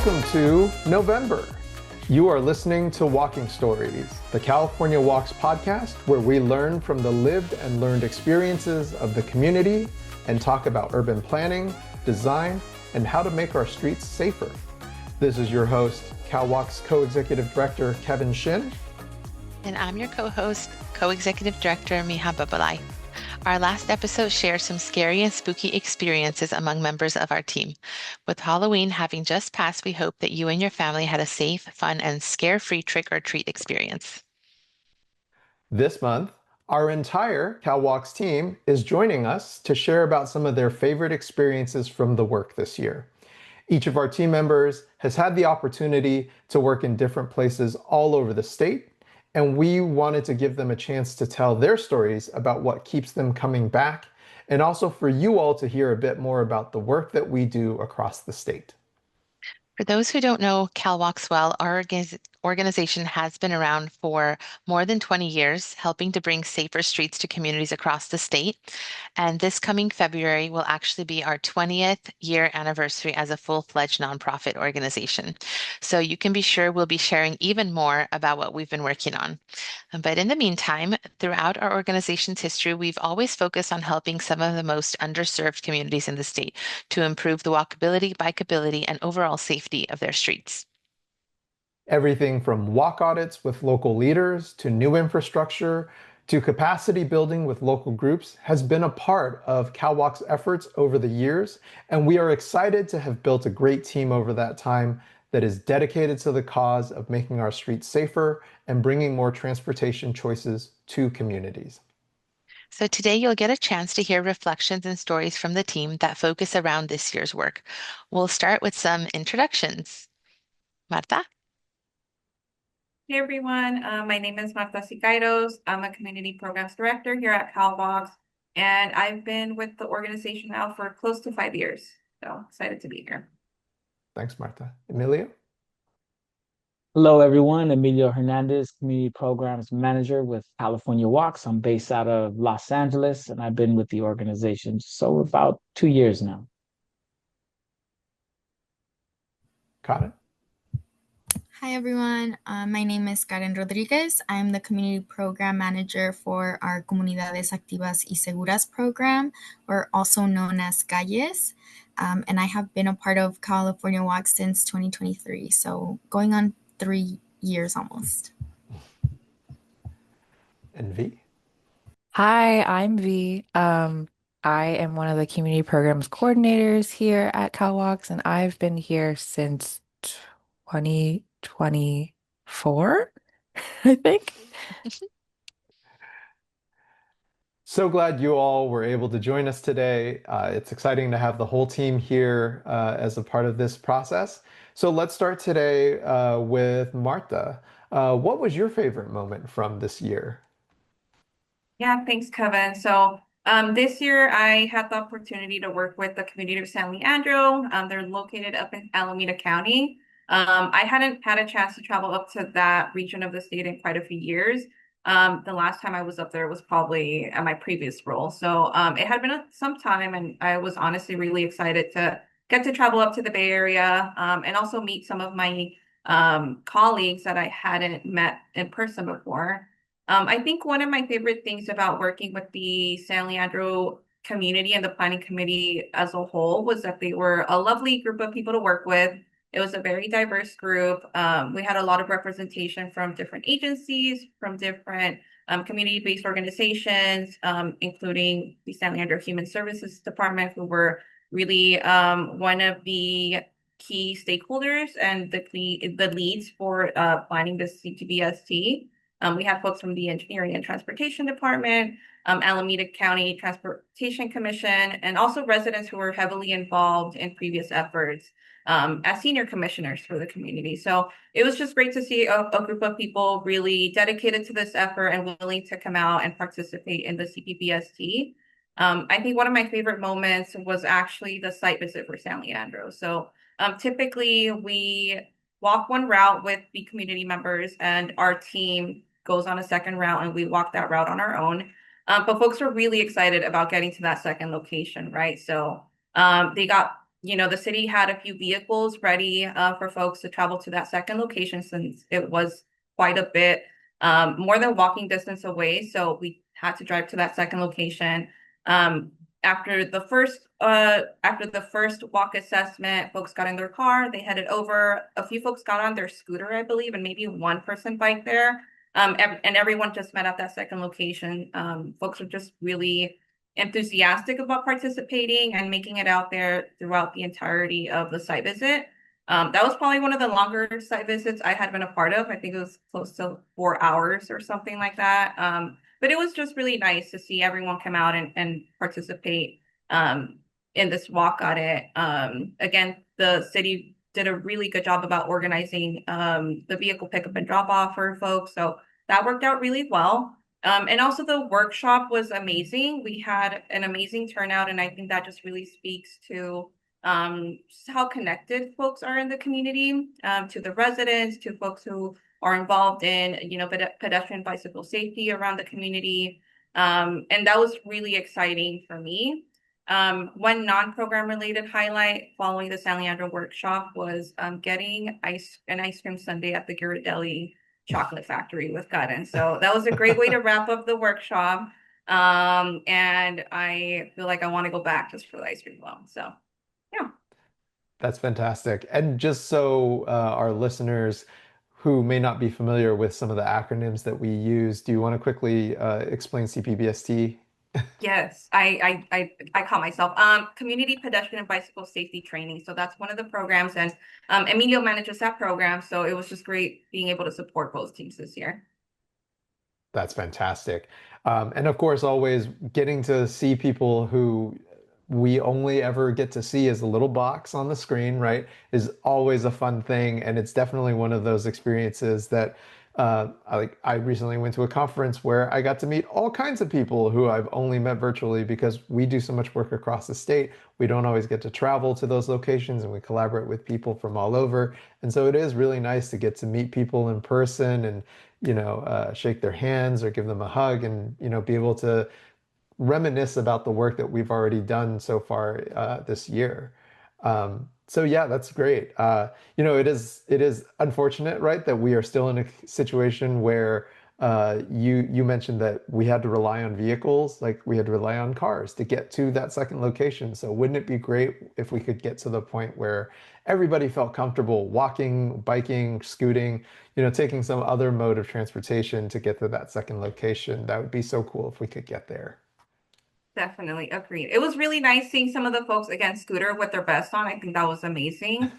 Welcome to November. You are listening to Walking Stories, the California Walks podcast, where we learn from the lived and learned experiences of the community and talk about urban planning, design, and how to make our streets safer. This is your host, CalWalks Co-Executive Director Kevin Shin. And I'm your co-host, Co-Executive Director Miha Babalai. Our last episode shared some scary and spooky experiences among members of our team. With Halloween having just passed, we hope that you and your family had a safe, fun, and scare-free trick-or-treat experience. This month, our entire CalWalks team is joining us to share about some of their favorite experiences from the work this year. Each of our team members has had the opportunity to work in different places all over the state, and we wanted to give them a chance to tell their stories about what keeps them coming back, and also for you all to hear a bit more about the work that we do across the state. For those who don't know CalWalks well, our organization has been around for more than 20 years, helping to bring safer streets to communities across the state. And this coming February will actually be our 20th year anniversary as a full-fledged nonprofit organization. So you can be sure we'll be sharing even more about what we've been working on. But in the meantime, throughout our organization's history, we've always focused on helping some of the most underserved communities in the state to improve the walkability, bikeability, and overall safety of their streets. Everything from walk audits with local leaders to new infrastructure to capacity building with local groups has been a part of CalWalks' efforts over the years, and we are excited to have built a great team over that time that is dedicated to the cause of making our streets safer and bringing more transportation choices to communities. So today you'll get a chance to hear reflections and stories from the team that focus around this year's work. We'll start with some introductions. Marta? Hey everyone, my name is Marta Sicairos. I'm a Community Programs Director here at CalWalks, and I've been with the organization now for close to 5 years. So excited to be here. Thanks, Marta. Emilio? Hello, everyone. Emilio Hernandez, Community Programs Manager with California Walks. I'm based out of Los Angeles, and I've been with the organization so about 2 years now. Karen? Hi, everyone. My name is Karen Rodriguez. I'm the Community Program Manager for our Comunidades Activas y Seguras program, or also known as Calles. And I have been a part of California Walks since 2023, so going on 3 years almost. And V? Hi, I'm V. I am one of the community programs coordinators here at CalWalks, and I've been here since 2024, I think. So glad you all were able to join us today. It's exciting to have the whole team here as a part of this process. So let's start today with Marta. What was your favorite moment from this year? Yeah, thanks, Kevin. So this year I had the opportunity to work with the community of San Leandro. They're located up in Alameda County. I hadn't had a chance to travel up to that region of the state in quite a few years. The last time I was up there was probably at my previous role. So it had been some time, and I was honestly really excited to get to travel up to the Bay Area and also meet some of my colleagues that I hadn't met in person before. I think one of my favorite things about working with the San Leandro community and the planning committee as a whole was that they were a lovely group of people to work with. It was a very diverse group. We had a lot of representation from different agencies, from different community-based organizations, including the San Leandro Human Services Department, who were really one of the key stakeholders and the leads for planning the CTBST. We had folks from the Engineering and Transportation Department, Alameda County Transportation Commission, and also residents who were heavily involved in previous efforts as senior commissioners for the community. So it was just great to see a group of people really dedicated to this effort and willing to come out and participate in the CPBST. I think one of my favorite moments was actually the site visit for San Leandro. So typically we walk one route with the community members, and our team goes on a second route, and we walk that route on our own. But folks were really excited about getting to that second location, right? So they got the city had a few vehicles ready for folks to travel to that second location since it was quite a bit more than walking distance away. So we had to drive to that second location. Um, after the first walk assessment, folks got in their car, they headed over. A few folks got on their scooter, I believe, and maybe one person bike there. And everyone just met at that second location. Folks were just really enthusiastic about participating and making it out there throughout the entirety of the site visit. That was probably one of the longer site visits I had been a part of. I think it was close to 4 hours or something like that. But it was just really nice to see everyone come out and participate in this walk audit. Again, the city did a really good job about organizing the vehicle pickup and drop off for folks. So that worked out really well. And also the workshop was amazing. We had an amazing turnout, and I think that just really speaks to just how connected folks are in the community, to the residents, to folks who are involved in, pedestrian bicycle safety around the community. And that was really exciting for me. One non-program related highlight following the San Leandro workshop was getting an ice cream sundae at the Ghirardelli Chocolate Factory with Karen. So that was a great way to wrap up the workshop. And I feel like I want to go back just for the ice cream alone. So yeah. That's fantastic. And just so our listeners who may not be familiar with some of the acronyms that we use, do you want to quickly explain CPBST? Yes, I call myself Community Pedestrian and Bicycle Safety Training. So that's one of the programs, and Emilio manages that program. So it was just great being able to support both teams this year. That's fantastic. And of course, always getting to see people who we only ever get to see as a little box on the screen, right, is always a fun thing. And it's definitely one of those experiences that I recently went to a conference where I got to meet all kinds of people who I've only met virtually because we do so much work across the state. We don't always get to travel to those locations and we collaborate with people from all over. And so it is really nice to get to meet people in person and shake their hands or give them a hug and, be able to reminisce about the work that we've already done so far this year. So yeah, that's great. It is unfortunate, right, that we are still in a situation where you mentioned that we had to rely on vehicles, like we had to rely on cars to get to that second location. So wouldn't it be great if we could get to the point where everybody felt comfortable walking, biking, scooting, taking some other mode of transportation to get to that second location? That would be so cool if we could get there. Definitely agreed. It was really nice seeing some of the folks again scooter with their vest on. I think that was amazing.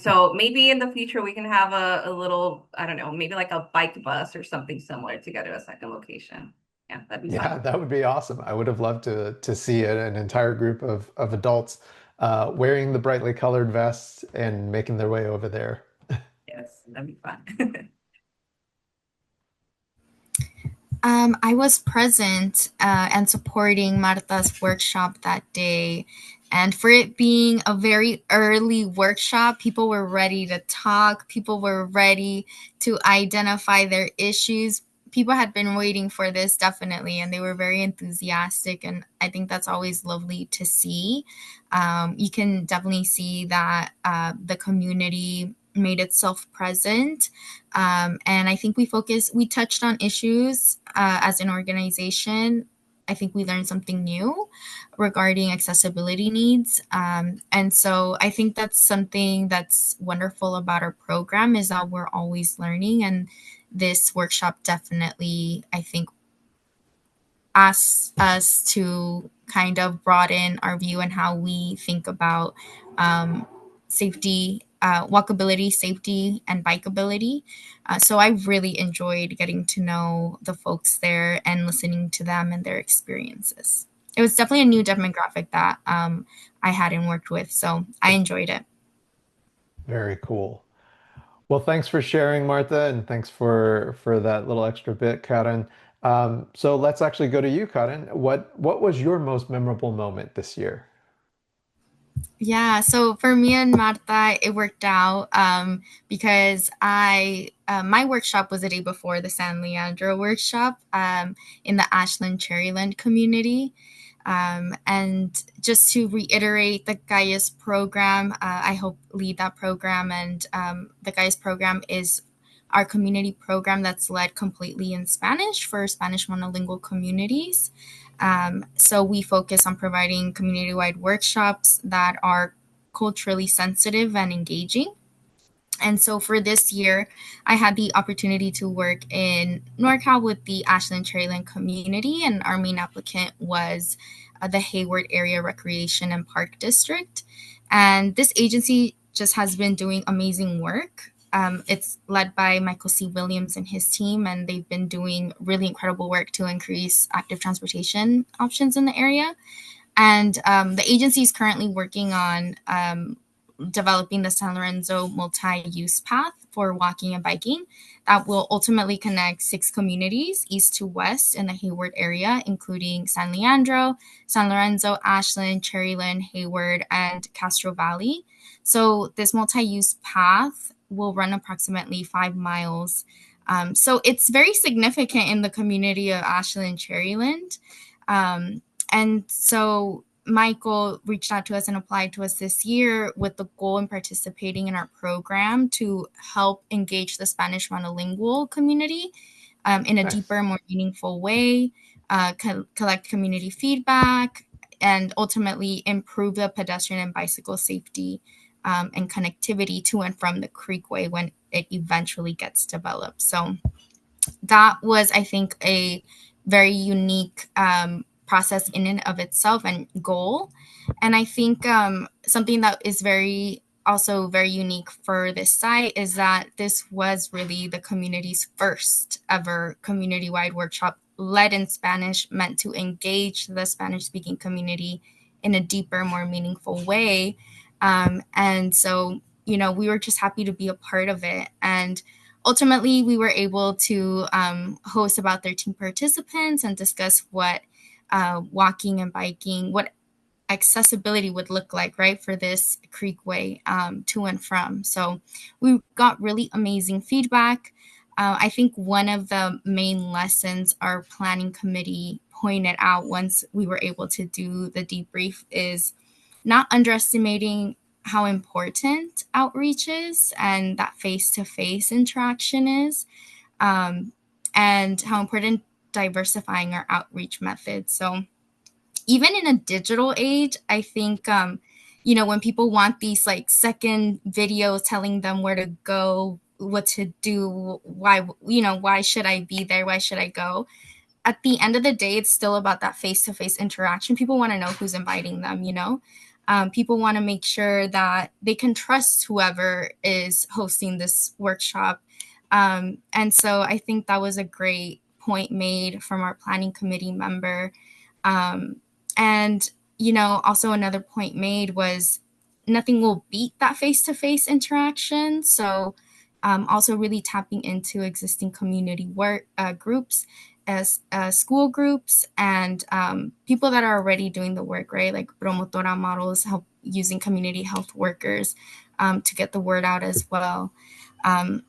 So maybe in the future we can have a little, I don't know, maybe like a bike bus or something similar to get to a second location. Yeah, that'd be Yeah, fun. that would be awesome. I would have loved to see an entire group of adults wearing the brightly colored vests and making their way over there. Yes, that'd be fun. I was present and supporting Marta's workshop that day. And for it being a very early workshop, people were ready to talk, people were ready to identify their issues. People had been waiting for this, definitely, and they were very enthusiastic. And I think that's always lovely to see. You can definitely see that the community made itself present. And I think we touched on issues as an organization. I think we learned something new regarding accessibility needs. And so I think that's something that's wonderful about our program is that we're always learning. And this workshop definitely, I think, asks us to kind of broaden our view and how we think about safety, walkability, safety, and bikeability. So I really enjoyed getting to know the folks there and listening to them and their experiences. It was definitely a new demographic that I hadn't worked with, so I enjoyed it. Very cool. Well, thanks for sharing, Martha, and thanks for that little extra bit, Karen. So let's actually go to you, Karen. What was your most memorable moment this year? Yeah, so for me and Marta, it worked out because I my workshop was the day before the San Leandro workshop in the Ashland Cherryland community. And just to reiterate, the Gaia's program, I help lead that program. And the Gaia's program is our community program that's led completely in Spanish for Spanish monolingual communities. So we focus on providing community-wide workshops that are culturally sensitive and engaging. And so for this year, I had the opportunity to work in NorCal with the Ashland Cherryland community, and our main applicant was the Hayward Area Recreation and Park District. And this agency just has been doing amazing work. It's led by Michael C. Williams and his team, and they've been doing really incredible work to increase active transportation options in the area. And the agency is currently working on developing the San Lorenzo multi-use path for walking and biking that will ultimately connect 6 communities east to west in the Hayward area, including San Leandro, San Lorenzo, Ashland, Cherryland, Hayward, and Castro Valley. So this multi-use path will run approximately 5 miles. So it's very significant in the community of Ashland and Cherryland. And so Michael reached out to us and applied to us this year with the goal in participating in our program to help engage the Spanish monolingual community in a deeper, more meaningful way, collect community feedback, and ultimately improve the pedestrian and bicycle safety and connectivity to and from the Creekway when it eventually gets developed. So that was, I think, a very unique process in and of itself and goal. And I think something that is also very unique for this site is that this was really the community's first ever community-wide workshop led in Spanish, meant to engage the Spanish-speaking community in a deeper, more meaningful way. And so, we were just happy to be a part of it. And ultimately, we were able to host about 13 participants and discuss what walking and biking, what accessibility would look like, right, for this creekway to and from. So we got really amazing feedback. I think one of the main lessons our planning committee pointed out once we were able to do the debrief is not underestimating how important outreach is and that face-to-face interaction is, and how important diversifying our outreach methods. So even in a digital age, I think, when people want these like second videos telling them where to go, what to do, why should I be there? Why should I go? At the end of the day, it's still about that face-to-face interaction. People want to know who's inviting them, people want to make sure that they can trust whoever is hosting this workshop. And so I think that was a great point made from our planning committee member. And, also another point made was nothing will beat that face-to-face interaction. So also really tapping into existing community work groups as school groups and people that are already doing the work, right? Like promotora models, help using community health workers to get the word out as well.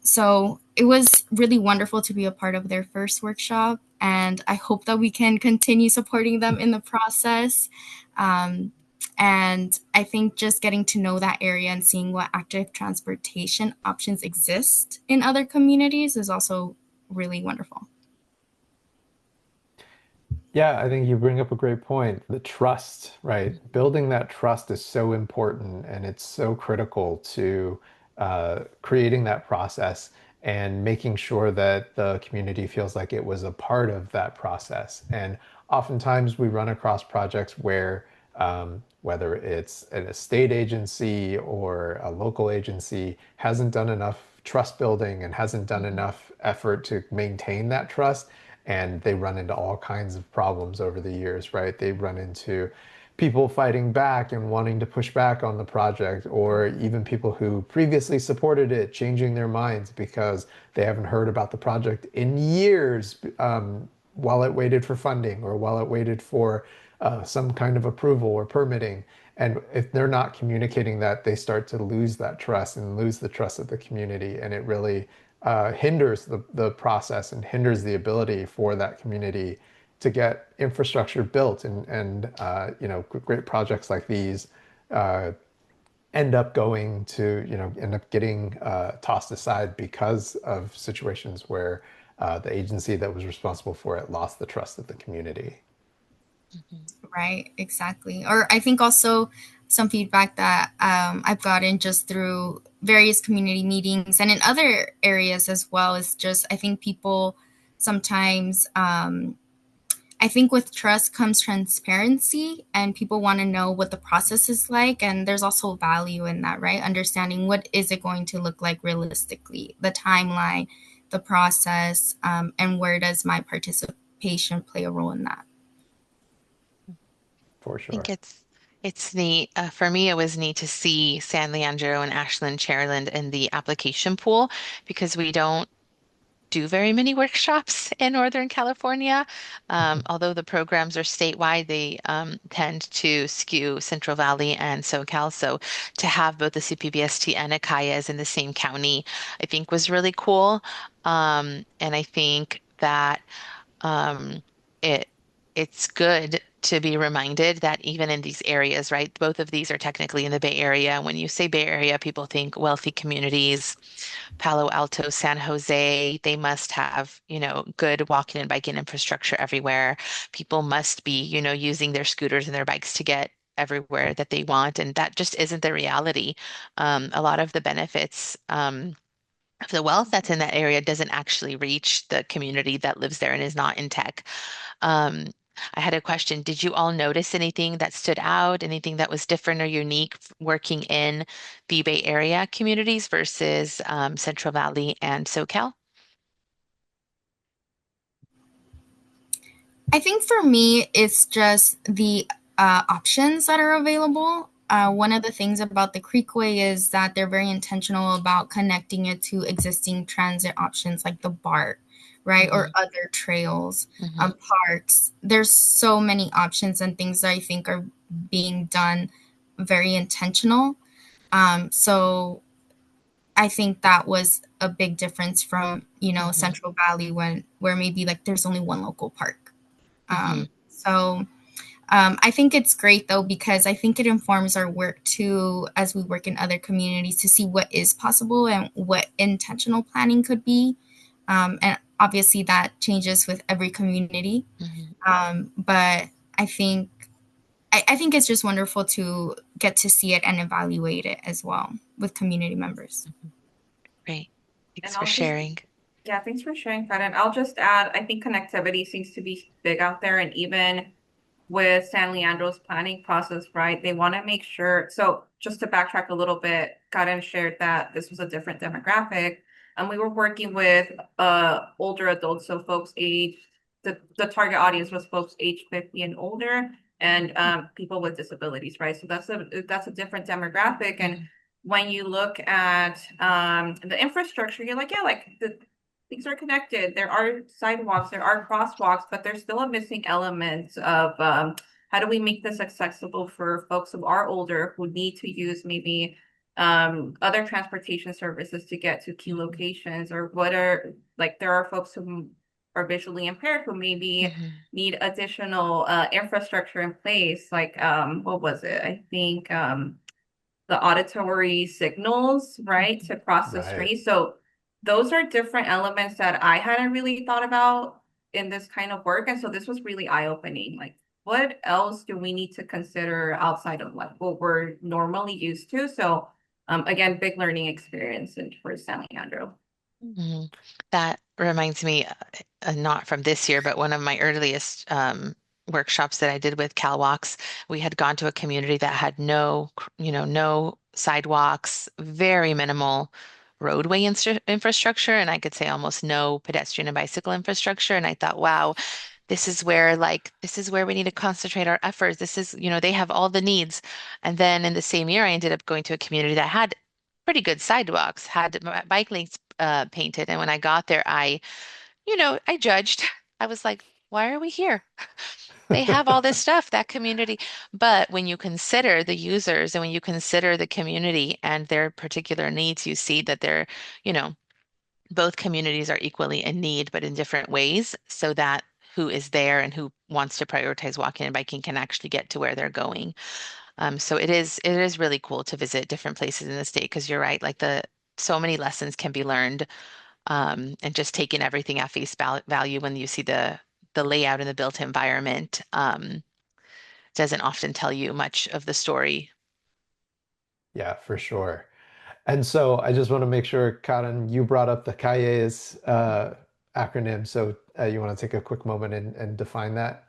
So it was really wonderful to be a part of their first workshop, and I hope that we can continue supporting them in the process. And I think just getting to know that area and seeing what active transportation options exist in other communities is also really wonderful. Yeah, I think you bring up a great point. The trust, right? Building that trust is so important and it's so critical to creating that process and making sure that the community feels like it was a part of that process. And oftentimes we run across projects where whether it's an estate agency or a local agency hasn't done enough trust building and hasn't done enough effort to maintain that trust, and they run into all kinds of problems over the years, right? They run into people fighting back and wanting to push back on the project, or even people who previously supported it changing their minds because they haven't heard about the project in years, while it waited for funding or while it waited for some kind of approval or permitting. And if they're not communicating that, they start to lose that trust and lose the trust of the community. And it really hinders the process and hinders the ability for that community to get infrastructure built, and great projects like these uh, end up going to end up getting tossed aside because of situations where the agency that was responsible for it lost the trust of the community. Mhm. Right, exactly. Or I think also some feedback that I've gotten just through various community meetings and in other areas as well is just, I think people sometimes, I think with trust comes transparency, and people want to know what the process is like. And there's also value in that, right? Understanding what is it going to look like realistically, the timeline, the process, and where does my participation play a role in that? For I think sure. it's neat. For me, it was neat to see San Leandro and Ashland, Cherryland in the application pool because we don't do very many workshops in Northern California. Although the programs are statewide, they tend to skew Central Valley and SoCal. So to have both the CPBST and Acayas in the same county, I think was really cool. And I think that um, it it's good to be reminded that even in these areas, right? Both of these are technically in the Bay Area. When you say Bay Area, people think wealthy communities, Palo Alto, San Jose, they must have, good walking and biking infrastructure everywhere. People must be, using their scooters and their bikes to get everywhere that they want. And that just isn't the reality. A lot of the benefits, of the wealth that's in that area doesn't actually reach the community that lives there and is not in tech. Um, I had a question. Did you all notice anything that stood out, anything that was different or unique working in the Bay Area communities versus Central Valley and SoCal? I think for me, it's just the options that are available. One of the things about the Creekway is that they're very intentional about connecting it to existing transit options like the BART, right? Or Hmm. other trails, Hmm. parks. There's so many options and things that I think are being done very intentional. So I think that was a big difference from, Hmm. Central Valley where maybe like there's only one local park. Hmm. I think it's great though, because I think it informs our work too as we work in other communities to see what is possible and what intentional planning could be. And obviously that changes with every community. Hmm. But I think I think it's just wonderful to get to see it and evaluate it as well with community members. Great. And Thanks for I'll just, sharing. yeah, thanks for sharing that. And I'll just add, I think connectivity seems to be big out there. And even with San Leandro's planning process, right, they want to make sure. So just to backtrack a little bit, Karen shared that this was a different demographic. And we were working with older adults, so folks age, the target audience was folks age 50 and older, and people with disabilities, right? So that's a different demographic. And Hmm. when you look at the infrastructure, you're like, yeah, like things are connected. There are sidewalks, there are crosswalks, but there's still a missing element of how do we make this accessible for folks who are older who need to use maybe other transportation services to get to key locations, or what are like there are folks who are visually impaired who maybe Hmm. need additional infrastructure in place, like what was it? I think the auditory signals, right, to cross the Right. street. So those are different elements that I hadn't really thought about in this kind of work. And so this was really eye-opening. Like, what else do we need to consider outside of like what we're normally used to? So again, big learning experience for San Leandro. Hmm. That reminds me, not from this year, but one of my earliest workshops that I did with CalWalks, we had gone to a community that had no sidewalks, very minimal roadway infrastructure, and I could say almost no pedestrian and bicycle infrastructure. And I thought, wow, this is where we need to concentrate our efforts. This is, they have all the needs. And then in the same year, I ended up going to a community that had pretty good sidewalks, had bike lanes painted. And when I got there, I judged. I was like, why are we here? They have all this stuff, that community. But when you consider the users and when you consider the community and their particular needs, you see that you know, both communities are equally in need, but in different ways, so that who is there and who wants to prioritize walking and biking can actually get to where they're going. So it is really cool to visit different places in the state because you're right, like the so many lessons can be learned, and just taking everything at face value when you see the layout and the built environment, doesn't often tell you much of the story. Yeah, for sure. And so I just want to make sure, Karen, you brought up the CALLE's acronym. So you want to take a quick moment and define that?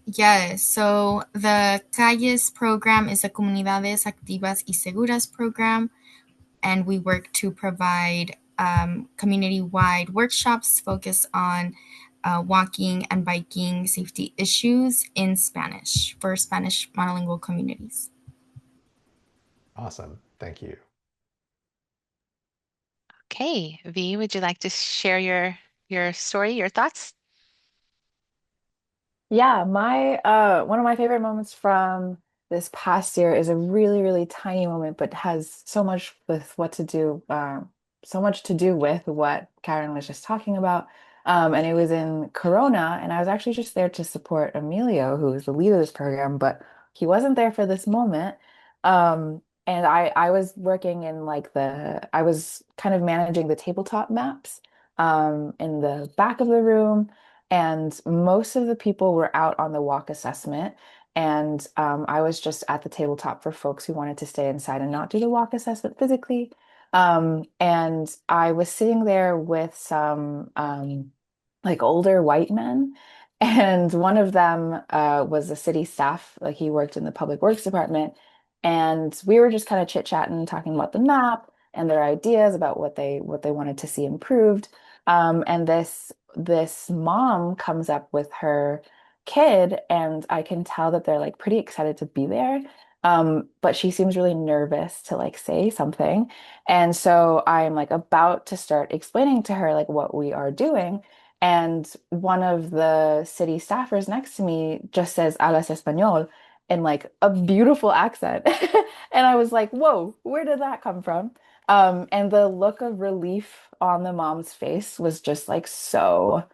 Yes, so the Calles program is a Comunidades Activas y Seguras program, and we work to provide community-wide workshops focused on walking and biking safety issues in Spanish for Spanish monolingual communities. Awesome. Thank you. Okay, V, would you like to share your story, your thoughts? Yeah, my one of my favorite moments from this past year is a really, really tiny moment, but has so much with what to do, so much to do with what Karen was just talking about. And it was in Corona, and I was actually just there to support Emilio, who is the lead of this program, but he wasn't there for this moment. And I was working in like I was kind of managing the tabletop maps in the back of the room. And most of the people were out on the walk assessment. And I was just at the tabletop for folks who wanted to stay inside and not do the walk assessment physically. And I was sitting there with some like older white men. And one of them was a city staff, like he worked in the public works department. And we were just kind of chit-chatting, talking about the map and their ideas about what they wanted to see improved. And this mom comes up with her kid, and I can tell that they're like pretty excited to be there. But she seems really nervous to like say something. And so I'm like about to start explaining to her like what we are doing. And one of the city staffers next to me just says, "Hablas español," in like a beautiful accent. And I was like, whoa, where did that come from? And the look of relief on the mom's face was just like so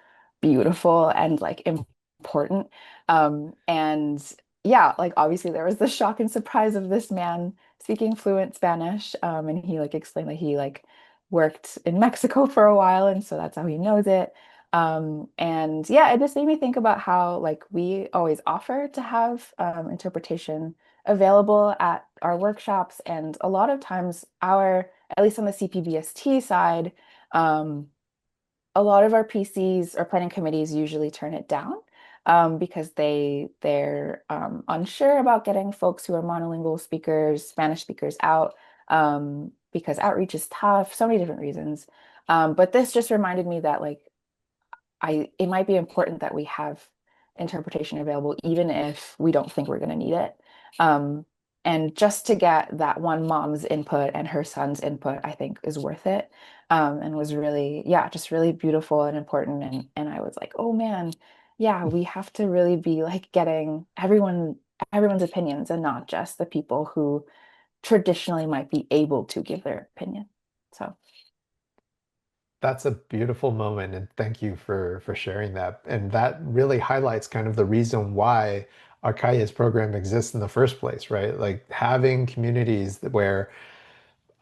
beautiful and like important. And yeah, like obviously there was the shock and surprise of this man speaking fluent Spanish. And he like explained that he like worked in Mexico for a while, and so that's how he knows it. And yeah, it just made me think about how like we always offer to have interpretation available at our workshops, and a lot of times our, at least on the CPVST side, um, a lot of our PCs or planning committees usually turn it down because they're unsure about getting folks who are monolingual speakers, Spanish speakers out, because outreach is tough, so many different reasons. But this just reminded me that like it might be important that we have interpretation available, even if we don't think we're going to need it. Um, and just to get that one mom's input and her son's input, I think is worth it. And was really, yeah, just really beautiful and important. And I was like, oh man, yeah, we have to really be like getting everyone's opinions and not just the people who traditionally might be able to give their opinion. So That's a beautiful moment, and thank you for sharing that. And that really highlights kind of the reason why our CAIS program exists in the first place, right? Like having communities where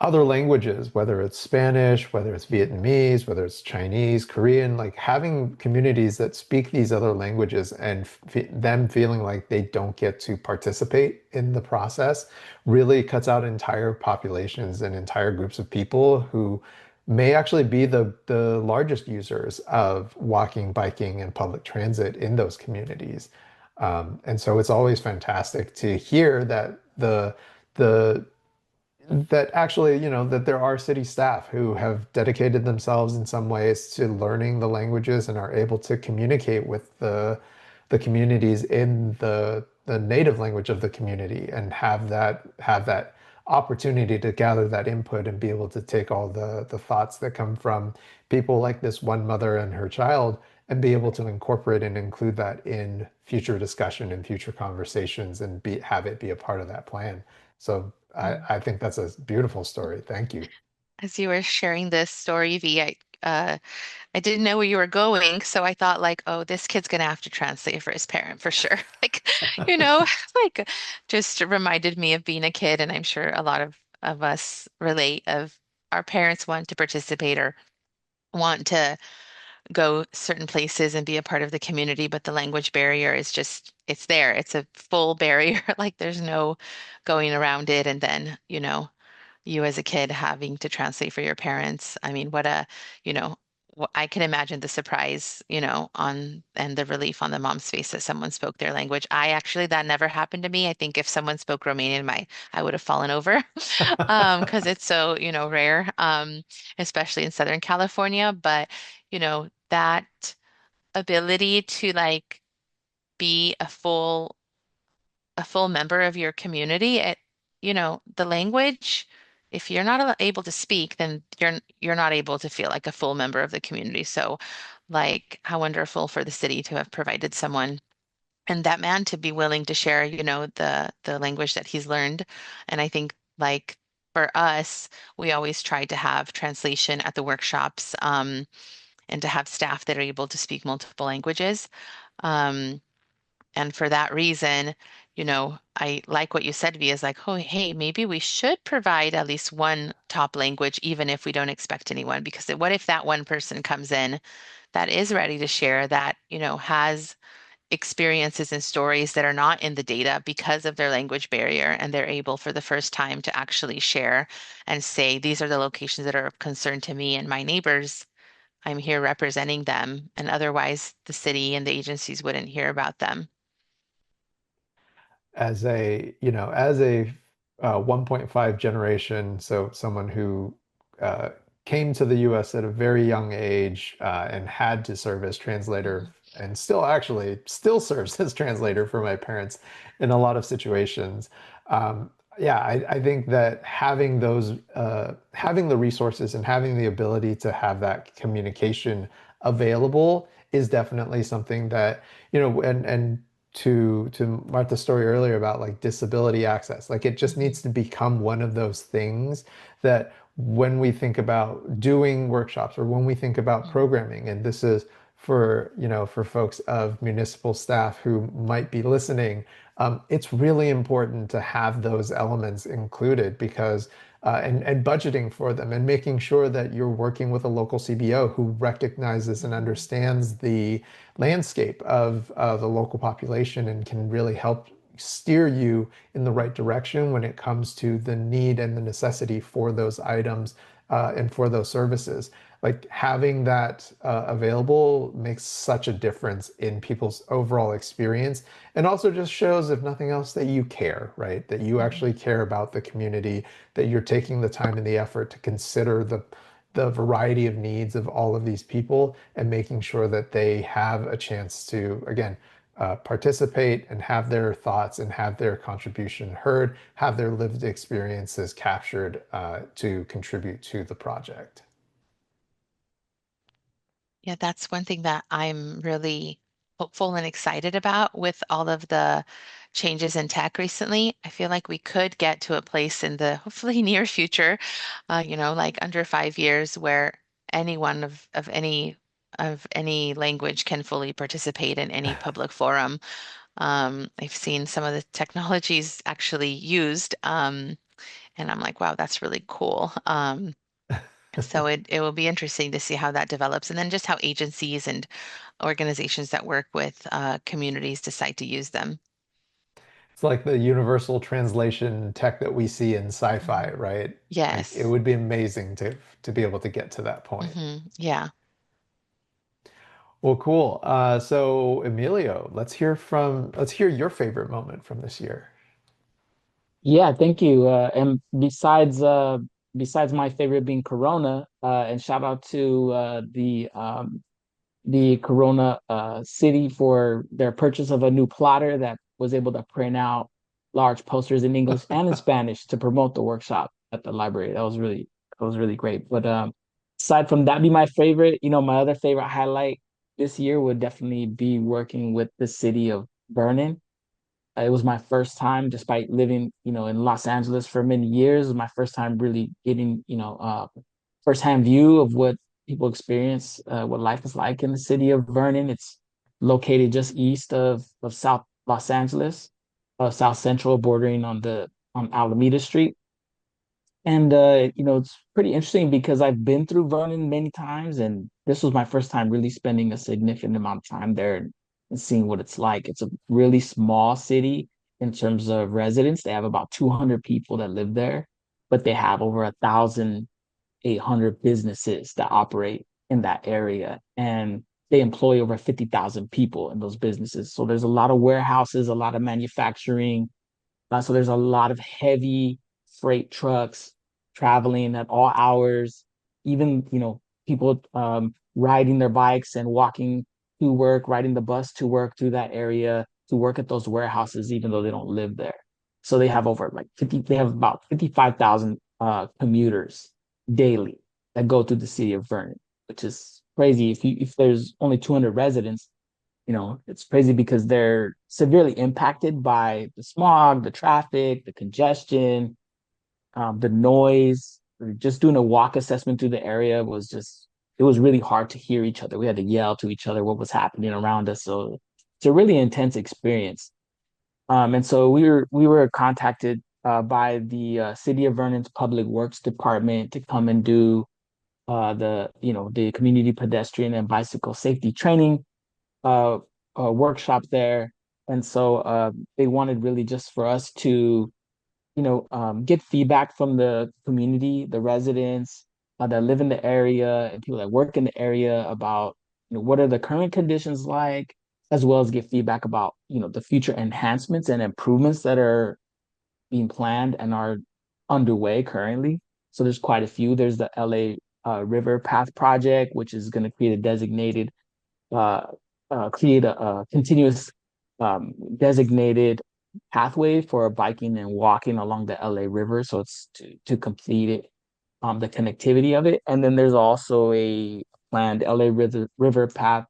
other languages, whether it's Spanish, whether it's Vietnamese, whether it's Chinese, Korean, like having communities that speak these other languages and them feeling like they don't get to participate in the process really cuts out entire populations and entire groups of people who may actually be the largest users of walking, biking, and public transit in those communities. And so it's always fantastic to hear that the that actually, that there are city staff who have dedicated themselves in some ways to learning the languages and are able to communicate with the communities in the native language of the community and have that opportunity to gather that input and be able to take all the thoughts that come from people like this one mother and her child and be able to incorporate and include that in future discussion and future conversations and have it be a part of that plan. So I think that's a beautiful story. Thank you. As you were sharing this story, V, I didn't know where you were going, so I thought like, oh, this kid's gonna have to translate for his parent for sure. Like, you know, like just reminded me of being a kid, and I'm sure a lot of us relate of our parents want to participate or want to go certain places and be a part of the community, but the language barrier is just, it's there. It's a full barrier. Like there's no going around it. And then, you as a kid having to translate for your parents. I mean, you know, I can imagine the surprise, on and the relief on the mom's face that someone spoke their language. That never happened to me. I think if someone spoke Romanian, I would have fallen over, because it's so, rare, especially in Southern California. But, that ability to like be a full member of your community. The language, if you're not able to speak, then you're not able to feel like a full member of the community. So, like, how wonderful for the city to have provided someone and that man to be willing to share, the language that he's learned. And I think like for us, we always try to have translation at the workshops, and to have staff that are able to speak multiple languages. Um, and for that reason, I like what you said, Vi, is like, oh, hey, maybe we should provide at least one top language, even if we don't expect anyone. Because what if that one person comes in that is ready to share, that, has experiences and stories that are not in the data because of their language barrier, and they're able for the first time to actually share and say, these are the locations that are of concern to me and my neighbors. I'm here representing them, and otherwise the city and the agencies wouldn't hear about them. As a 1.5 generation, so someone who uh, came to the US at a very young age and had to serve as translator, Mhm. and still serves as translator for my parents in a lot of situations. Yeah, I think that having the resources and having the ability to have that communication available is definitely something that, and to Martha's story earlier about like disability access. Like it just Mhm. needs to become one of those things that when we think about doing workshops or when we think about Mhm. programming, and this is for folks of municipal staff who might be listening, it's really important to have those elements included because and budgeting for them and making sure that you're working with a local CBO who recognizes and Mhm. understands the landscape of the local population and can really help steer you in the right direction when it comes to the need and the necessity for those items and for those services. Like having that available makes such a difference in people's overall experience and also just shows, if nothing else, that you care, right? That you actually Mhm. care about the community, that you're taking the time and the effort to consider the variety of needs of all of these people and making sure that they have a chance to, again, participate and have their thoughts and have their contribution heard, have their lived experiences captured to contribute to the project. Yeah, that's one thing that I'm really hopeful and excited about with all of the changes in tech recently. I feel like we could get to a place in the hopefully near future, like under 5 years, where anyone of any language can fully participate in any public forum. I've seen some of the technologies actually used, and I'm like, wow, that's really cool. So it will be interesting to see how that develops, and then just how agencies and organizations that work with communities decide to use them. It's like the universal translation tech that we see in sci-fi, Mhm. right? Like it Yes. would be amazing to be able to get to that point. Yeah. Well, cool. So Emilio, let's hear your favorite moment from this year. Yeah, thank you. And besides my favorite being Corona, and shout out to the Corona city for their purchase of a new plotter that was able to print out large posters in English and in Spanish to promote the workshop at the library. That was really great. But aside from that, be my favorite. My other favorite highlight this year would definitely be working with the city of Vernon. It was my first time, despite living, in Los Angeles for many years. It was my first time really getting, firsthand view of what people experience what life is like in the city of Vernon. It's located just east of South Los Angeles, South Central, bordering on Alameda Street. And it's pretty interesting because I've been through Vernon many times, and this was my first time really spending a significant amount of time there and seeing what it's like. It's a really small city in terms of residents. They have about 200 people that live there, but they have over 1,800 businesses that operate in that area, and they employ over 50,000 people in those businesses. So there's a lot of warehouses, a lot of manufacturing, so there's a lot of heavy freight trucks traveling at all hours, even, people riding their bikes and walking to work, riding the bus to work through that area to work at those warehouses, even though they don't live there. So they have over like 50, they have about 55,000 commuters daily that go through the city of Vernon, which is crazy. If there's only 200 residents, it's crazy because they're severely impacted by the smog, the traffic, the congestion, the noise. Just doing a walk assessment through the area it was really hard to hear each other. We had to yell to each other what was happening around us. So it's a really intense experience. And so we were contacted by the City of Vernon's Public Works Department to come and do the community pedestrian and bicycle safety training uh, workshop there. And so they wanted really just for us to, get feedback from the community, the residents that live in the area and people that work in the area about, what are the current conditions like, as well as get feedback about, the future enhancements and improvements that are being planned and are underway currently. So there's quite a few. There's the LA River Path Project, which is going to create a designated uh, create a continuous designated pathway for biking and walking along the LA River. So it's to complete it, the connectivity of it. And then there's also a planned LA River path,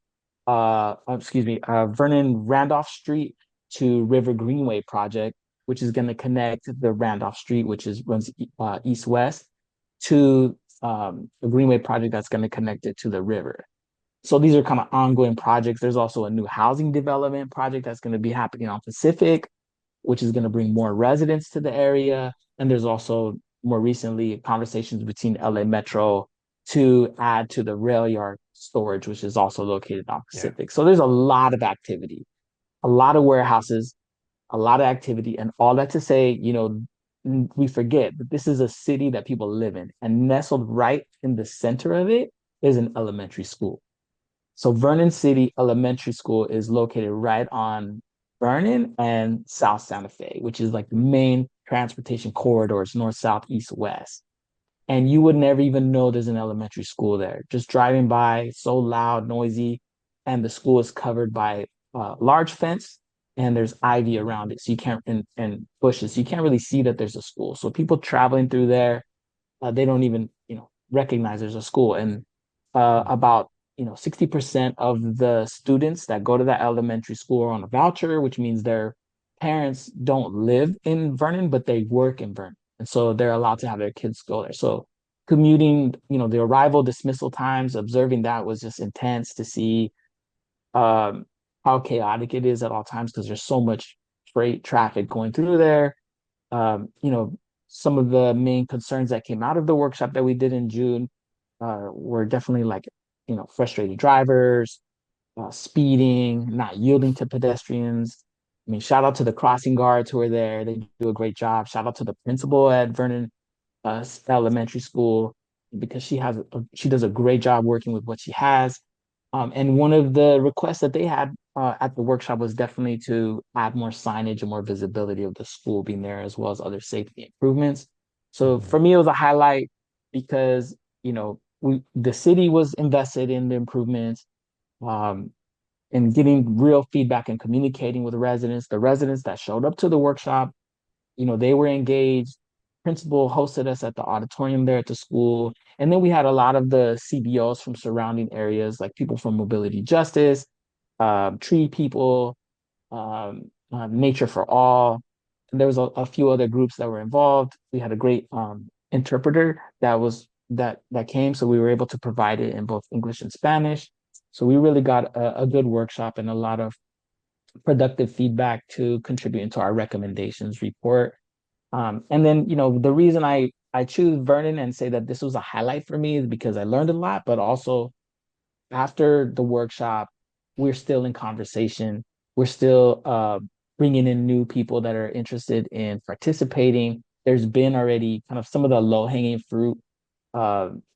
Vernon Randolph Street to River Greenway project, which is going to connect the Randolph Street, which runs east-west, to the Greenway project that's going to connect it to the river. So these are kind of ongoing projects. There's also a new housing development project that's going to be happening on Pacific, which is going to bring more residents to the area. And there's also more recently conversations between LA Metro to add to the rail yard storage, which is also located on Pacific. Yeah. So there's a lot of activity, a lot of warehouses, a lot of activity, and all that to say, we forget that this is a city that people live in, and nestled right in the center of it is an elementary school. So Vernon City Elementary School is located right on Vernon and South Santa Fe, which is like the main transportation corridors, north, south, east, west. And you would never even know there's an elementary school there. Just driving by, so loud, noisy, and the school is covered by a large fence, and there's ivy around it, so you can't and bushes. So you can't really see that there's a school. So people traveling through there, they don't even recognize there's a school. And about 60% of the students that go to that elementary school are on a voucher, which means their parents don't live in Vernon, but they work in Vernon. And so they're allowed to have their kids go there. So commuting, the arrival dismissal times, observing that was just intense to see how chaotic it is at all times because there's so much freight traffic going through there. Some of the main concerns that came out of the workshop that we did in June were definitely like, frustrated drivers, speeding, not yielding to pedestrians. I mean, shout out to the crossing guards who are there. They do a great job. Shout out to the principal at Vernon Elementary School because she does a great job working with what she has. And one of the requests that they had at the workshop was definitely to add more signage and more visibility of the school being there, as well as other safety improvements. So for me, it was a highlight because, the city was invested in the improvements, and getting real feedback and communicating with the residents. The residents that showed up to the workshop, they were engaged. Principal hosted us at the auditorium there at the school. And then we had a lot of the CBOs from surrounding areas, like people from Mobility Justice, Tree People, Nature for All. And there was a few other groups that were involved. We had a great interpreter that was that came. So we were able to provide it in both English and Spanish. So we really got a good workshop and a lot of productive feedback to contribute into our recommendations report. And then, the reason I choose Vernon and say that this was a highlight for me is because I learned a lot, but also after the workshop, we're still in conversation. We're still bringing in new people that are interested in participating. There's been already kind of some of the low-hanging fruit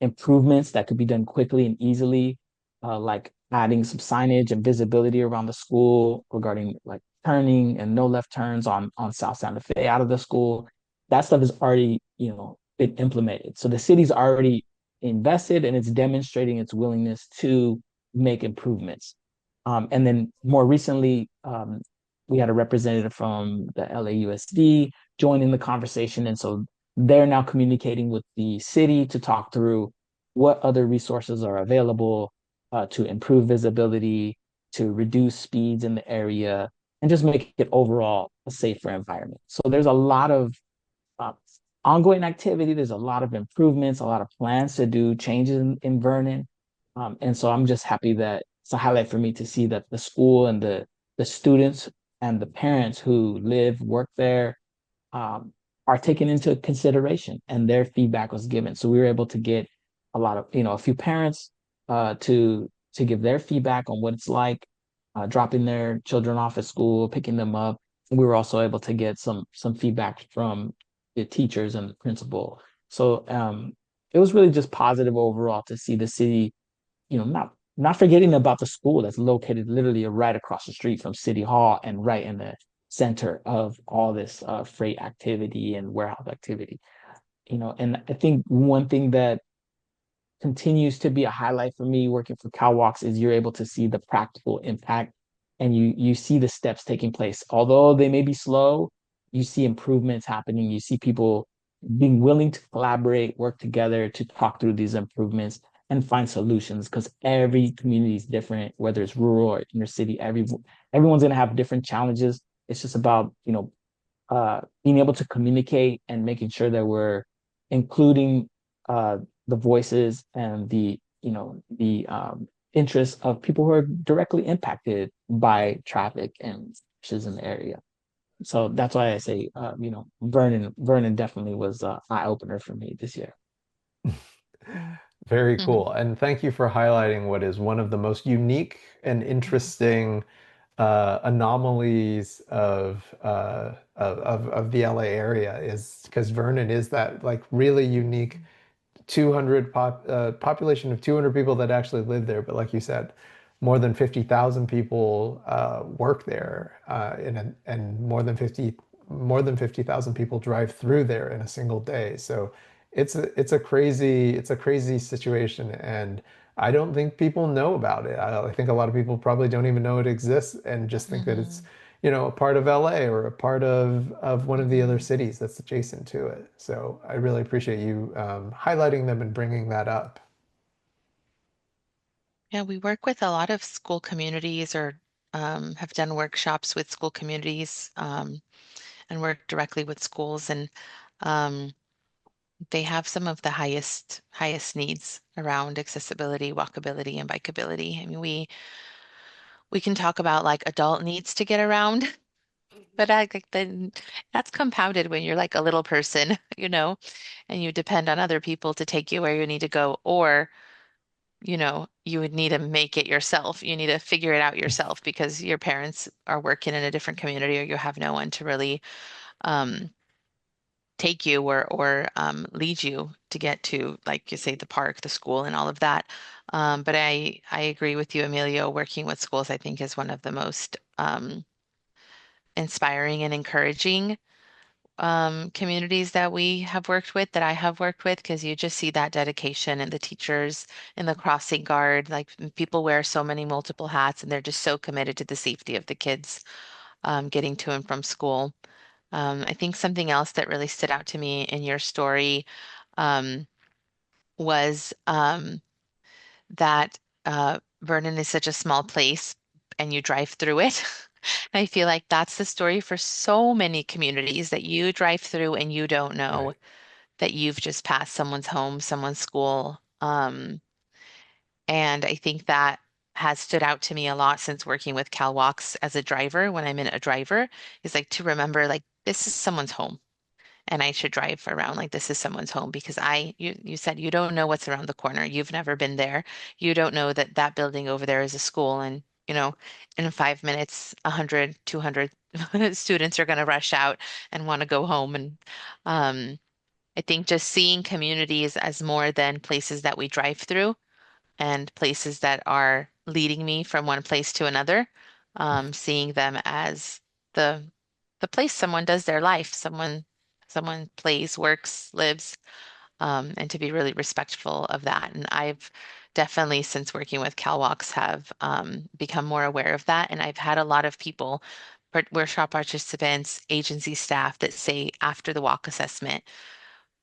improvements that could be done quickly and easily, like adding some signage and visibility around the school regarding like turning and no left turns on South Santa Fe out of the school. That stuff is already, been implemented. So the city's already invested and it's demonstrating its willingness to make improvements. And then more recently, we had a representative from the LAUSD join in the conversation. And so they're now communicating with the city to talk through what other resources are available to improve visibility, to reduce speeds in the area, and just make it overall a safer environment. So there's a lot of uh, ongoing activity. There's a lot of improvements, a lot of plans to do changes in Vernon. And so I'm just happy that it's a highlight for me to see that the school and the students and the parents who live, work there, um, are taken into consideration and their feedback was given. So we were able to get a lot of, a few parents to give their feedback on what it's like dropping their children off at school, picking them up. And we were also able to get some feedback from the teachers and the principal. So it was really just positive overall to see the city, not forgetting about the school that's located literally right across the street from City Hall and right in the center of all this freight activity and warehouse activity. And I think one thing that continues to be a highlight for me working for CalWalks is you're able to see the practical impact and you see the steps taking place. Although they may be slow, you see improvements happening. You see people being willing to collaborate, work together to talk through these improvements and find solutions because every community is different, whether it's rural or inner city, everyone's going to have different challenges. It's just about, being able to communicate and making sure that we're including the voices and the interests of people who are directly impacted by traffic and issues in the area. So that's why I say, Vernon definitely was an eye opener for me this year. Very Mhm. cool. And thank you for highlighting what is one of the most unique and interesting anomalies of the LA area is because Vernon is that like really unique 200 population of 200 people that actually live there. But like you said, more than 50,000 people work there, and more than 50,000 people drive through there in a single day. So it's a crazy situation, and I don't think people know about it. I think a lot of people probably don't even know it exists and just think that it's Mhm. a part of LA or a part of one of the other Mhm. cities that's adjacent to it. So I really appreciate you highlighting them and bringing that up. Yeah, we work with a lot of school communities or have done workshops with school communities and work directly with schools and um, they have some of the highest needs around accessibility, walkability, and bikeability. I mean, we can talk about like adult needs to get around, but like then that's compounded when you're like a little person, and you depend on other people to take you where you need to go, or you would need to make it yourself. You need to figure it out yourself because your parents are working in a different community or you have no one to really um, take you or lead you to get to, like you say, the park, the school, and all of that. But I agree with you, Emilio. Working with schools, I think, is one of the most inspiring and encouraging communities that we have worked with, that I have worked with, because you just see that dedication and the teachers in the crossing guard. Like people wear so many multiple hats and they're just so committed to the safety of the kids getting to and from school. I think something else that really stood out to me in your story um, was that Vernon is such a small place and you drive through it. I feel like that's the story for so many communities that you drive through and you don't know Right. that you've just passed someone's home, someone's school. And I think that has stood out to me a lot since working with CalWalks as a driver. When I'm in a driver, is like to remember like this is someone's home and I should drive around like this is someone's home because you said you don't know what's around the corner. You've never been there. You don't know that that building over there is a school and in 5 minutes, 100, 200 students are going to rush out and want to go home. And I think just seeing communities as more than places that we drive through and places that are leading me from one place to another, seeing them as the the place someone does their life, someone plays, works, lives, and to be really respectful of that. And I've definitely, since working with CalWalks, have become more aware of that. And I've had a lot of people, workshop participants, agency staff that say after the walk assessment,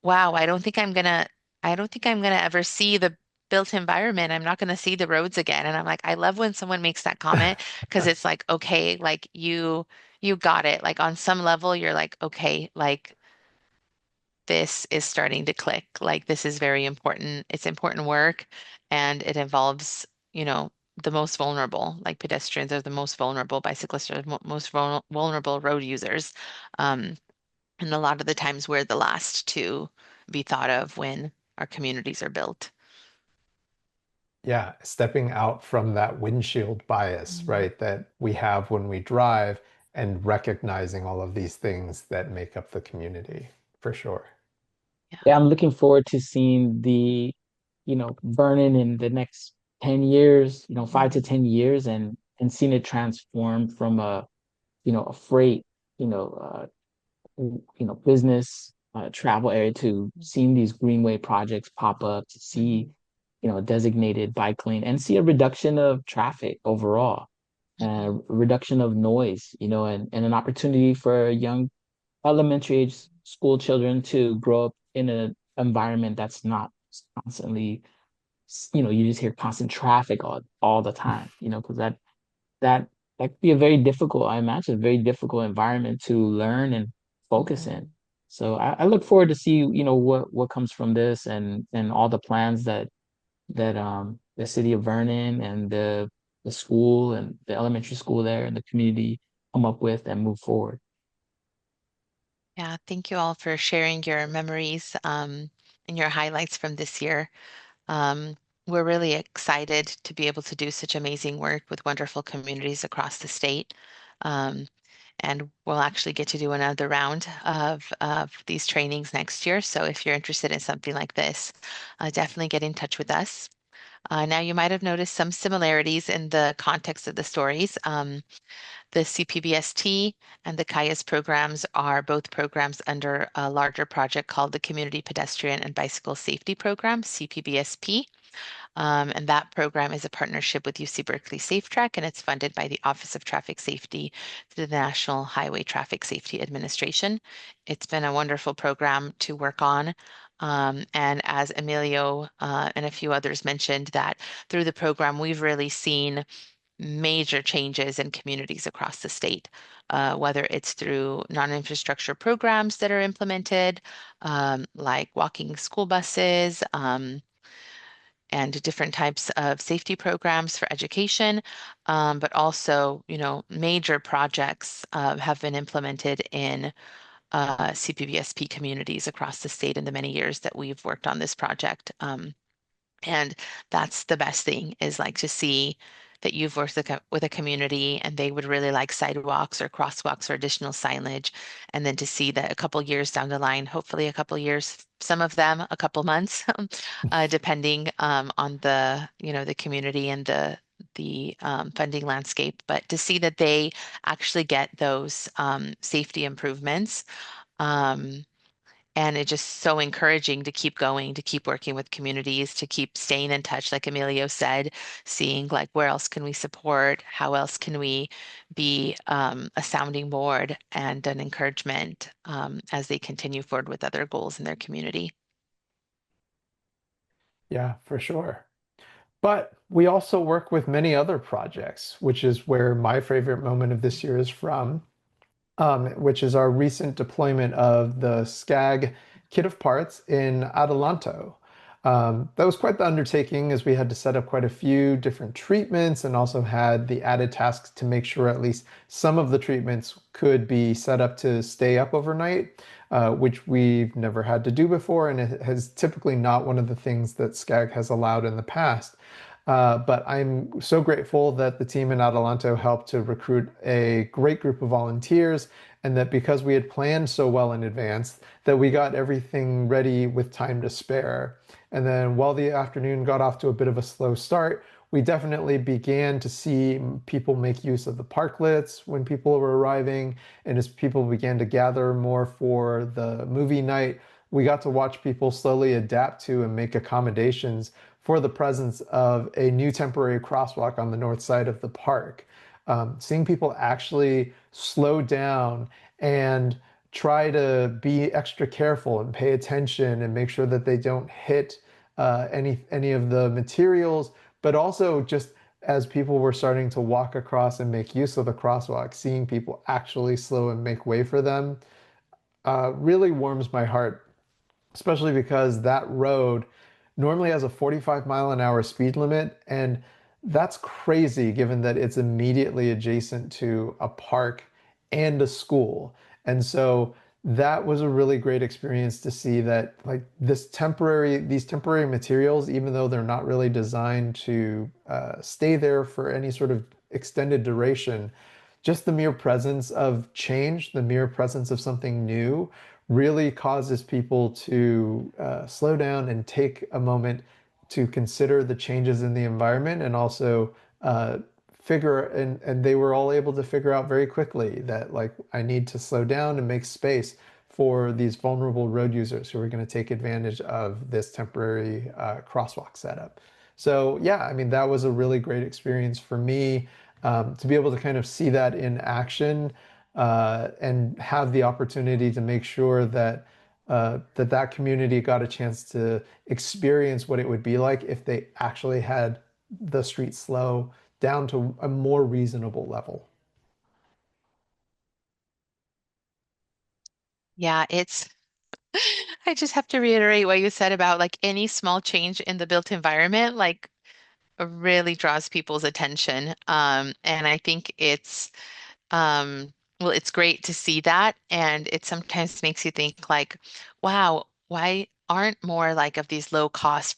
wow, I don't think I'm gonna ever see the built environment. I'm not gonna see the roads again. And I'm like, I love when someone makes that comment because it's like, okay, like you got it. Like on some level, you're like, okay, like this is starting to click. Like this is very important. It's important work and it involves, the most vulnerable, like pedestrians are the most vulnerable, bicyclists are the most vulnerable road users. Um, and a lot of the times we're the last to be thought of when our communities are built. Yeah, stepping out from that windshield bias, Mhm. right, that we have when we drive and recognizing all of these things that make up the community, for sure. Yeah. Yeah, I'm looking forward to seeing Vernon in the next 10 years, 5 to 10 years, and seeing it transform from a freight, you know, business travel area to seeing these greenway projects pop up, to see, Mhm. designated bike lane and see a reduction of traffic overall, Mhm. reduction of noise, and an opportunity for young elementary age school children to grow up in an environment that's not constantly, you just hear constant traffic all the time, because that that could be a very difficult, I imagine, a very difficult environment to learn and focus Mhm. in. So I look forward to see, what comes from this and all the plans that the city of Vernon and the school and the elementary school there and the community come up with and move forward. Yeah, thank you all for sharing your memories and your highlights from this year. Um, we're really excited to be able to do such amazing work with wonderful communities across the state. Um, and we'll actually get to do another round of these trainings next year. So if you're interested in something like this, definitely get in touch with us. Now, you might have noticed some similarities in the context of the stories. The CPBST and the KAYAS programs are both programs under a larger project called the Community Pedestrian and Bicycle Safety Program, CPBSP. And that program is a partnership with UC Berkeley Safe Track, and it's funded by the Office of Traffic Safety through the National Highway Traffic Safety Administration. It's been a wonderful program to work on. And as Emilio and a few others mentioned, that through the program, we've really seen major changes in communities across the state, whether it's through non-infrastructure programs that are implemented, like walking school buses, and different types of safety programs for education, but also, major projects have been implemented in CPBSP communities across the state in the many years that we've worked on this project. And that's the best thing is like to see that you've worked with a community and they would really like sidewalks or crosswalks or additional signage. And then to see that a couple years down the line, hopefully a couple years, some of them a couple months, depending on the community and the funding landscape. But to see that they actually get those safety improvements. Um, and it's just so encouraging to keep going, to keep working with communities, to keep staying in touch, like Emilio said, seeing like where else can we support, how else can we be a sounding board and an encouragement as they continue forward with other goals in their community. Yeah, for sure. But we also work with many other projects, which is where my favorite moment of this year is from, which is our recent deployment of the SCAG kit of parts in Adelanto. That was quite the undertaking as we had to set up quite a few different treatments and also had the added tasks to make sure at least some of the treatments could be set up to stay up overnight, which we've never had to do before, and it has typically not one of the things that SCAG has allowed in the past. But I'm so grateful that the team in Adelanto helped to recruit a great group of volunteers, and that because we had planned so well in advance, that we got everything ready with time to spare. And then while the afternoon got off to a bit of a slow start, we definitely began to see people make use of the parklets when people were arriving. And as people began to gather more for the movie night, we got to watch people slowly adapt to and make accommodations for the presence of a new temporary crosswalk on the north side of the park. Seeing people actually slow down and try to be extra careful and pay attention and make sure that they don't hit any of the materials, but also just as people were starting to walk across and make use of the crosswalk, seeing people actually slow and make way for them really warms my heart, especially because that road normally has a 45-mile-an-hour speed limit, and that's crazy given that it's immediately adjacent to a park and a school. And so that was a really great experience to see that like these temporary materials, even though they're not really designed to stay there for any sort of extended duration, just the mere presence of change, the mere presence of something new really causes people to slow down and take a moment to consider the changes in the environment and also and they were all able to figure out very quickly that like I need to slow down and make space for these vulnerable road users who are going to take advantage of this temporary crosswalk setup. So yeah, I mean that was a really great experience for me to be able to kind of see that in action and have the opportunity to make sure that that community got a chance to experience what it would be like if they actually had the street slow down to a more reasonable level. Yeah, I just have to reiterate what you said about like any small change in the built environment, like really draws people's attention. And I think well, it's great to see that. And it sometimes makes you think like, wow, why aren't more like of these low cost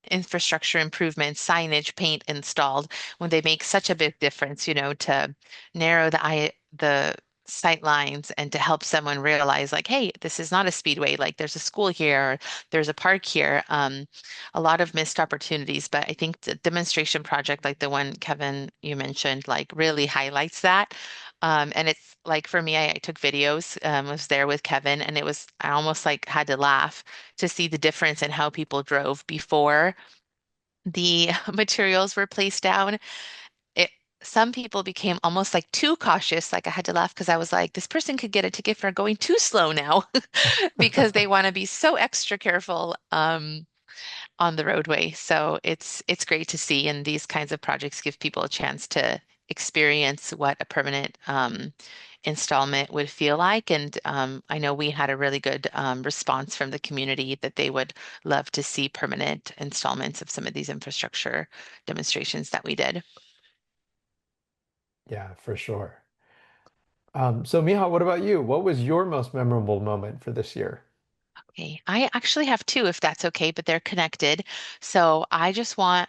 infrastructure improvements, signage, paint installed when they make such a big difference, to narrow the sight lines and to help someone realize like, hey, this is not a speedway, like there's a school here, or there's a park here. A lot of missed opportunities, but I think the demonstration project like the one Kevin you mentioned like really highlights that. And it's like for me, I took videos, was there with Kevin, and I almost like had to laugh to see the difference in how people drove before the materials were placed down. It, some people became almost like too cautious. Like I had to laugh because I was like, this person could get a ticket for going too slow now because they want to be so extra careful on the roadway. So it's great to see, and these kinds of projects give people a chance to experience what a permanent installment would feel like. And I know we had a really good response from the community that they would love to see permanent installments of some of these infrastructure demonstrations that we did. Yeah, for sure. So Miha, what about you? What was your most memorable moment for this year? Okay, I actually have two, if that's okay, but they're connected. So I just want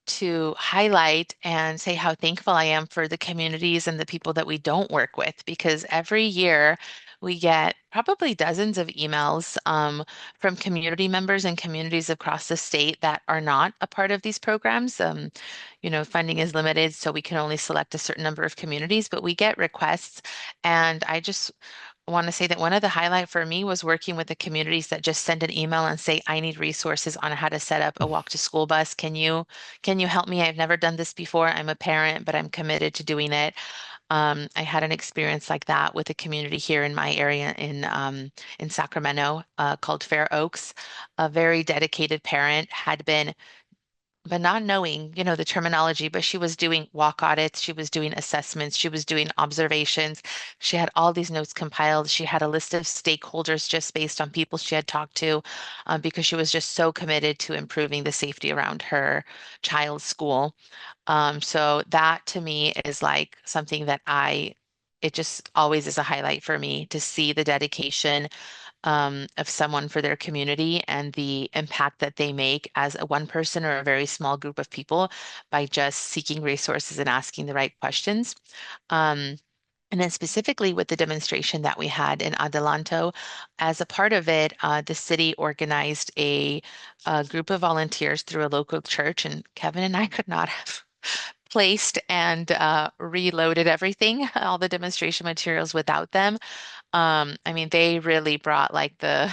to highlight and say how thankful I am for the communities and the people that we don't work with, because every year we get probably dozens of emails from community members and communities across the state that are not a part of these programs. Funding is limited, so we can only select a certain number of communities, but we get requests. And I just want to say that one of the highlight for me was working with the communities that just send an email and say, I need resources on how to set up a walk to school bus. Can you help me? I've never done this before. I'm a parent, but I'm committed to doing it. I had an experience like that with a community here in my area in Sacramento called Fair Oaks. A very dedicated parent had been but not knowing, the terminology, but she was doing walk audits, she was doing assessments, she was doing observations. She had all these notes compiled. She had a list of stakeholders just based on people she had talked to, because she was just so committed to improving the safety around her child's school. So that to me is like something that it just always is a highlight for me to see the dedication of someone for their community and the impact that they make as a one person or a very small group of people by just seeking resources and asking the right questions. Um, and then specifically with the demonstration that we had in Adelanto, as a part of it, the city organized a group of volunteers through a local church, and Kevin and I could not have placed and reloaded everything, all the demonstration materials without them. I mean, they really brought like the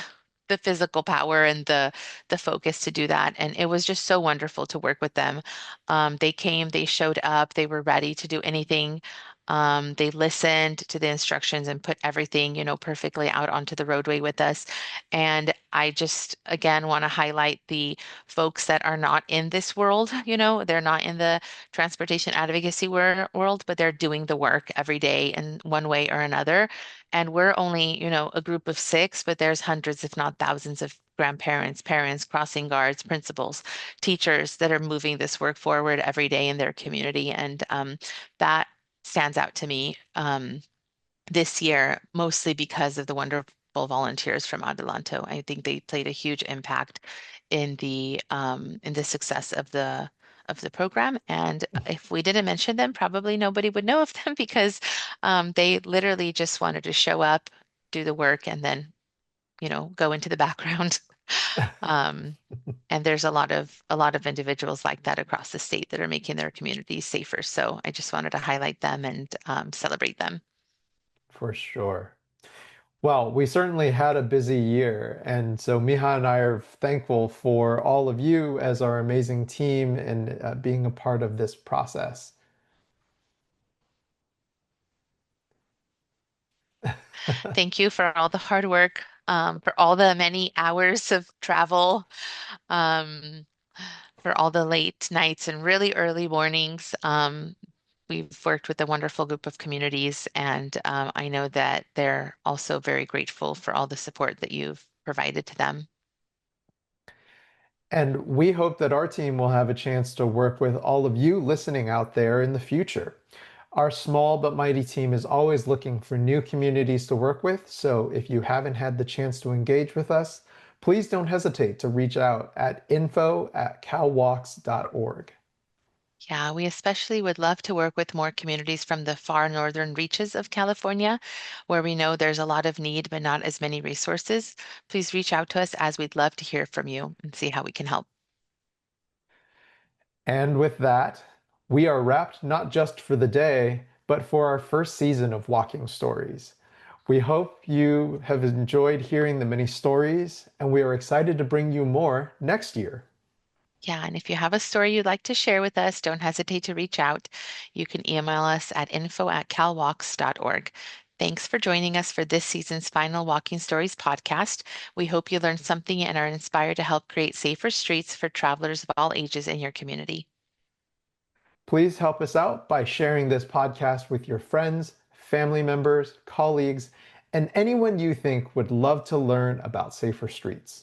physical power and the focus to do that. And it was just so wonderful to work with them. They came, they showed up, they were ready to do anything. They listened to the instructions and put everything, perfectly out onto the roadway with us. And I just, again, want to highlight the folks that are not in this world, they're not in the transportation advocacy world, but they're doing the work every day in one way or another. And we're only, a group of six, but there's hundreds, if not thousands, of grandparents, parents, crossing guards, principals, teachers that are moving this work forward every day in their community. And that stands out to me this year, mostly because of the wonderful volunteers from Adelanto. I think they played a huge impact in the success of the program. And if we didn't mention them, probably nobody would know of them because they literally just wanted to show up, do the work, and then, go into the background. Um, and there's a lot of individuals like that across the state that are making their communities safer. So I just wanted to highlight them and celebrate them. For sure. Well, we certainly had a busy year, and so Miha and I are thankful for all of you as our amazing team and being a part of this process. Thank you for all the hard work, for all the many hours of travel, um, for all the late nights and really early mornings. We've worked with a wonderful group of communities, and I know that they're also very grateful for all the support that you've provided to them. And we hope that our team will have a chance to work with all of you listening out there in the future. Our small but mighty team is always looking for new communities to work with, so if you haven't had the chance to engage with us, please don't hesitate to reach out at info@calwalks.org. Yeah, we especially would love to work with more communities from the far northern reaches of California, where we know there's a lot of need but not as many resources. Please reach out to us as we'd love to hear from you and see how we can help. And with that, we are wrapped not just for the day, but for our first season of Walking Stories. We hope you have enjoyed hearing the many stories, and we are excited to bring you more next year. Yeah, and if you have a story you'd like to share with us, don't hesitate to reach out. You can email us at info@calwalks.org. Thanks for joining us for this season's final Walking Stories podcast. We hope you learned something and are inspired to help create safer streets for travelers of all ages in your community. Please help us out by sharing this podcast with your friends, family members, colleagues, and anyone you think would love to learn about safer streets.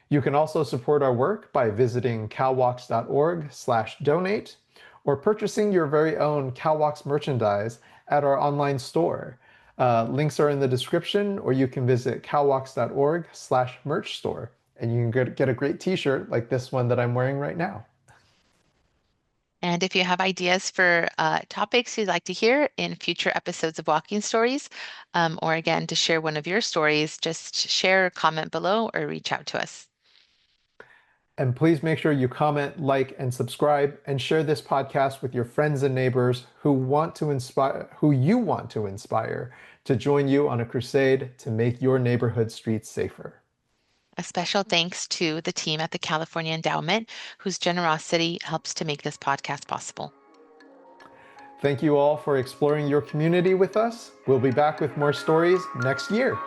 You can also support our work by visiting calwalks.org/donate or purchasing your very own CalWalks merchandise at our online store. Links are in the description, or you can visit calwalks.org/merch store, and you can get a great t-shirt like this one that I'm wearing right now. And if you have ideas for topics you'd like to hear in future episodes of Walking Stories, or again, to share one of your stories, just share or comment below or reach out to us. And please make sure you comment, like, and subscribe, and share this podcast with your friends and neighbors who you want to inspire to join you on a crusade to make your neighborhood streets safer. A special thanks to the team at the California Endowment, whose generosity helps to make this podcast possible. Thank you all for exploring your community with us. We'll be back with more stories next year.